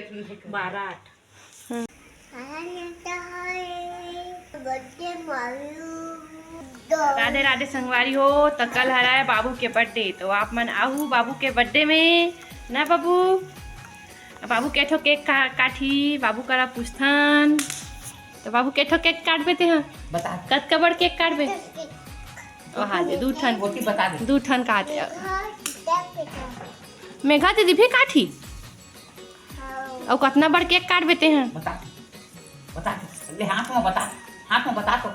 12-8 राधे राधे संगवारी हो। तो कल हरा है बाबू के बर्थडे, तो आप मन आहू बाबू के बर्थडे में ना बाबू। बाबू के ठो केक काठी बाबू करा पूछथन। तो बाबू के ठो केक काट बेते हैं बता कत कबर केक काट बे ओ हाँ दे दू ठन काट मेघा दीदी भी काठी और कितना बड़ केक काट बेते हैं बता ले हाथ में बता तो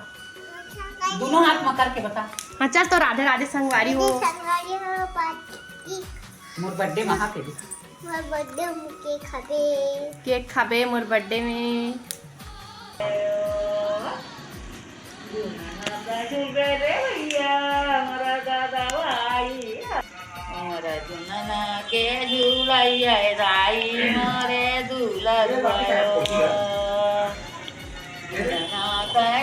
दोनों हाथ में करके बता। हाँ चल तो राधे राधे संगवारी हो। मोर बर्थडे महा के केक खाबे मोर बर्थडे में। के झूलैया राई मोरे झूलर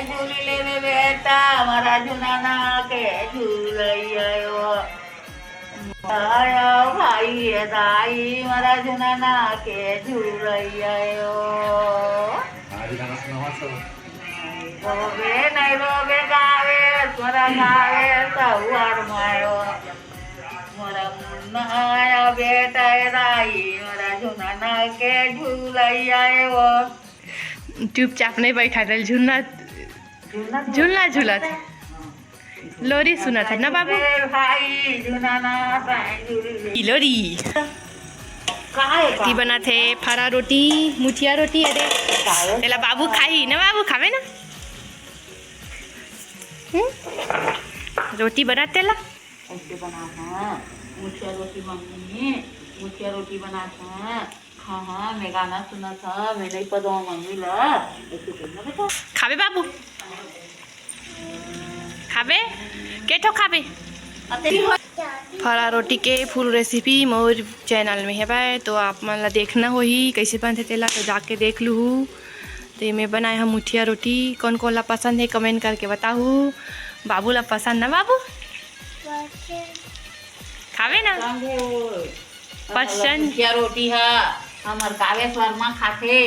झूल ले बेटा हमारा झुनाना के झूलैया भाई दाई हमारा झुनाना के झूलैया रोबे नहीं रोबे गावे तोरा गावे सहुआर मायो मोरा मुन्ना बेटा दाई हमारा झुनाना के झूलैया चुपचाप नहीं बैठा रहे झूलना झूलना झूला था लोरी सुना था ना बाबू। लोरी की बना थे फरा रोटी मुठिया रोटी अरे तेला बाबू खाई ना बाबू खावे ना रोटी बना तेला मुठिया रोटी मम्मी मुठिया रोटी बना हाँ मैं गाना सुना था मैं नहीं पता मम्मी ला बेटा खाबे बाबू खाबे के ठो खाबे फरा रोटी के फुल रेसिपी मोर चैनल में है भाई, तो आप मन ला देखना हो ही कैसे बनते तेला तो जाके देख लू। तो मैं बनाए हम मुठिया रोटी कौन कौन ला पसंद है कमेंट करके बताऊ। बाबू ला पसंद ना बाबू खावे ना पसंद मुठिया रोटी है हमार कावेश वर्मा खाते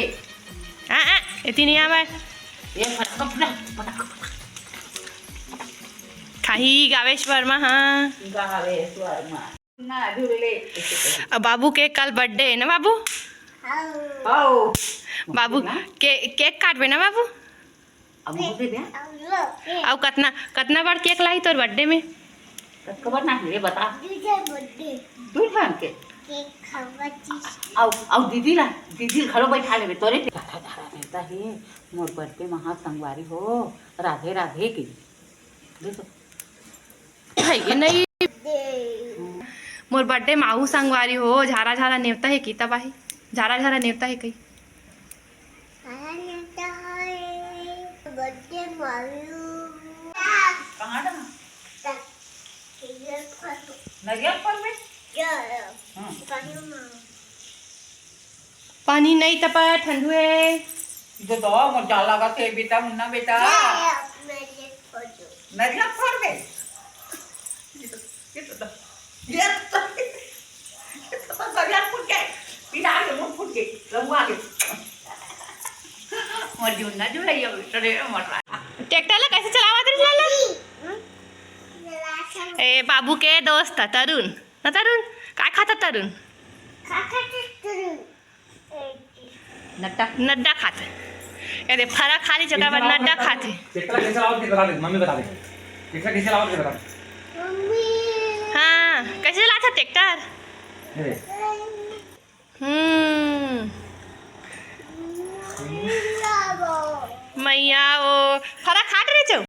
इतनी नहीं आवे ये फटक खाही गावेश वर्मा। हाँ गावेश वर्मा ना झूले अब बाबू के कल बर्थडे है ना बाबू। आओ बाबू केक काटबे ना बाबू। अब दे दे अब कितना कितना बार केक लाई तोर बर्थडे में खबर ना रे बता दूर खान के आओ दीदी घरों बैठा ले तोरे रहता है मोर बर्थडे महा संगवारी हो राधे राधे की है नहीं मोर बर्थडे माहू संगवारी हो झारा झारा नेवता है की तबाही झारा झारा नेवता है कई पानी नहीं तपा ठंडू है जो तो मजा लगा थे बेटा मुन्ना बेटा नरिया फोड़ दे ये तो नरिया फूट के पिला के मुंह फूट के लंबा के मर जुन्ना जो है ये रे मर ट्रैक्टर ला कैसे चलावा तेरे चला ए बाबू के दोस्त तरुण ना तरुण का खाता तरुण नड्डा खाते अरे फरा खाली जगह पर नड्डा खाते मम्मी बता दे कैसे चलाओ के बता हाँ कैसे चलाता ट्रैक्टर मैया ओ फरा खाट रहे छो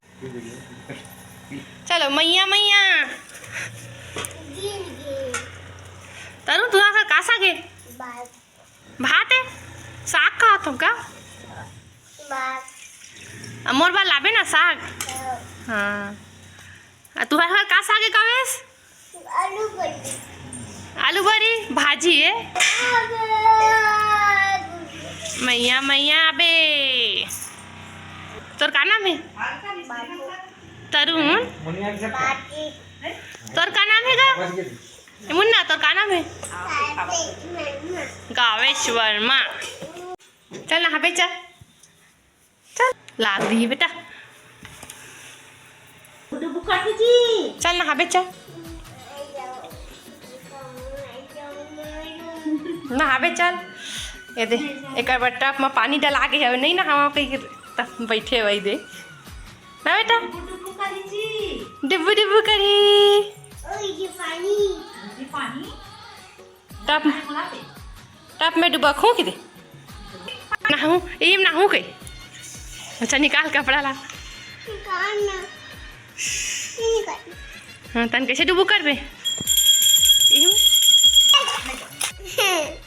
चलो मैया मैया तरुण तू आकर का सागे भात है साग का तुम का मोर बार लाबे ना साग। हाँ तू आकर का सागे कावेश आलू बरी भाजी है मैया मैया अबे तोर का नाम है तरुण तोर का नाम है गा मुन्ना तो का नाम है? गावेश वर्मा। चल नहा पे चल, चल लाग रही है बेटा, चल नहा पे चल, नहा पे चल। ये दे एक बार टप में पानी डला के है नहीं नहावा कहीं तब बैठे वही दे ना बेटा, डिब्बू डिब्बू करी टप टप में डुबा खो के दे नहाऊं एम नहाऊं कहीं। अच्छा निकाल कपड़ा ला। हाँ तन कैसे डुबू कर बे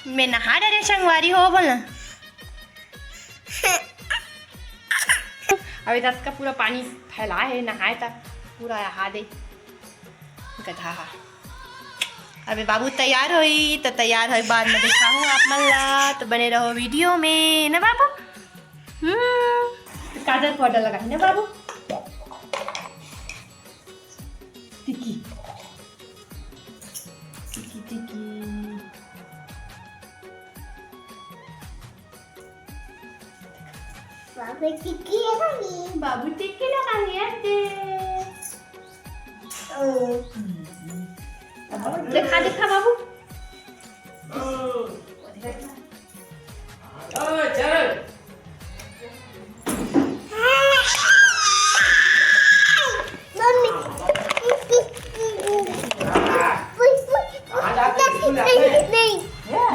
मैं नहा डरे संगवारी हो बोलना। अभी तक का पूरा पानी फैला है, नहाए तक पूरा नहा दे गधा। अबे बाबू तैयार होई तो तैयार हो बाद में दिखाऊँ आप मल्ला, तो बने रहो वीडियो में ना बाबू। काजल पाउडर लगा ना बाबू, टिकी टिकी टिकी बाबू टिक्की लगानी है। देखा देखा बाबू चल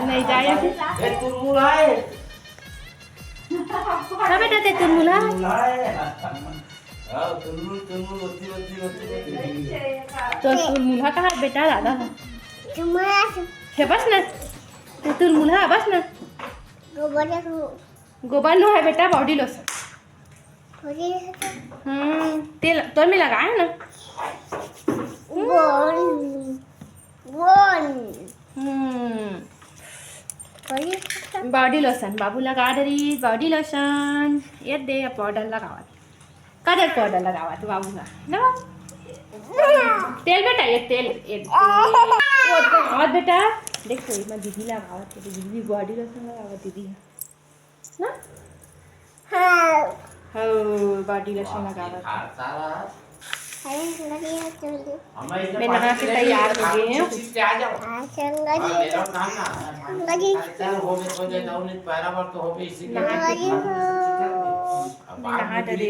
नहीं जाए बेटा ते तुलमुला तो तुलमुला कहा बेटा दादा है बस ना ते तुलमुला बस ना गोबर नो है बेटा बॉडी लोशन तेल तो में लगाया ना बॉडी लोशन बाबू लगा दरी बॉडी लोशन ये दे पाउडर लगावा कलर पाउडर लगावा तो बाबू का ना तेल बेटा ये तेल वो तो हाथ बेटा देख तो मैं दीदी लगावा तो दीदी बॉडी लोशन लगावा दीदी ना हाँ बॉडी लोशन लगावा। मैं नहा के तैयार हो गए हैं। नहा डरे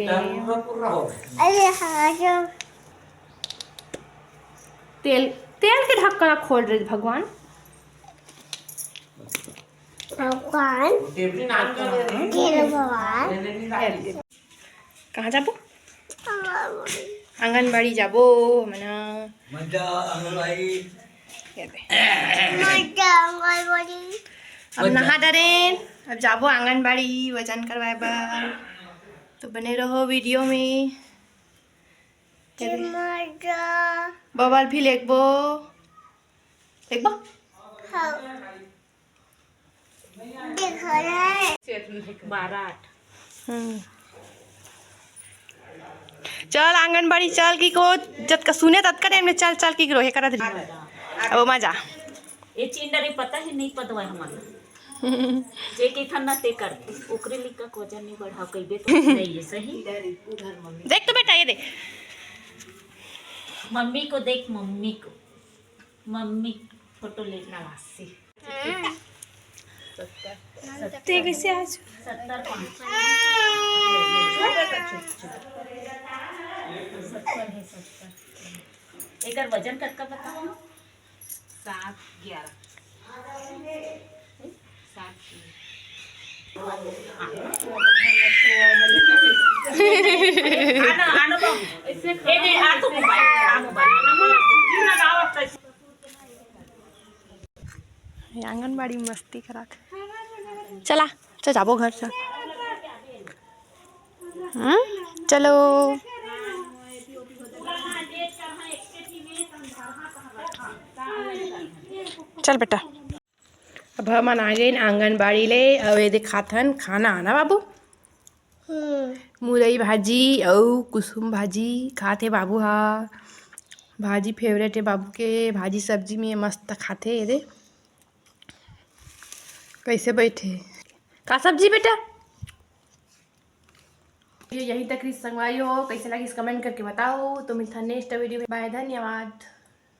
तेल तेल के ढक्कन खोल रहे भगवान कहाँ जाबो आंगनबाड़ी जाबो मना अब नहा डरे अब जाबो आंगनबाड़ी वजन करवाए बार, तो बने रहो वीडियो में। बबल भी लेखबो चल आंगनबाड़ी चल की को जब का सुने तब करे हमने चल चल की रोहे करा दिली अब मजा ये चिंडरी पता है नहीं पता है हमारा जे के खन्ना ते करते ओकरे लिखा वजन नहीं बढ़ाओ कइबे तो नहीं है सही। देख तो बेटा ये देख मम्मी को देख मम्मी फोटो लेना वासी ते कैसे आज 70 एक वजन कतका बताओ 7-11 आंगनबाड़ी मस्ती करा चला चल जाबो घर से चलो चल बेटा अब हम आ गए आंगनबाड़ी ले अब ये दिखाथन खाना आना बाबू मुरई भाजी और कुसुम भाजी खाते बाबू हा भाजी फेवरेट है बाबू के, भाजी सब्जी में मस्त खाते ये दे। कैसे बैठे का सब्जी बेटा? यही तक संगवाई हो, कैसे लगी इस कमेंट करके बताओ। तो मिलता नेक्स्ट वीडियो में। बाय, धन्यवाद।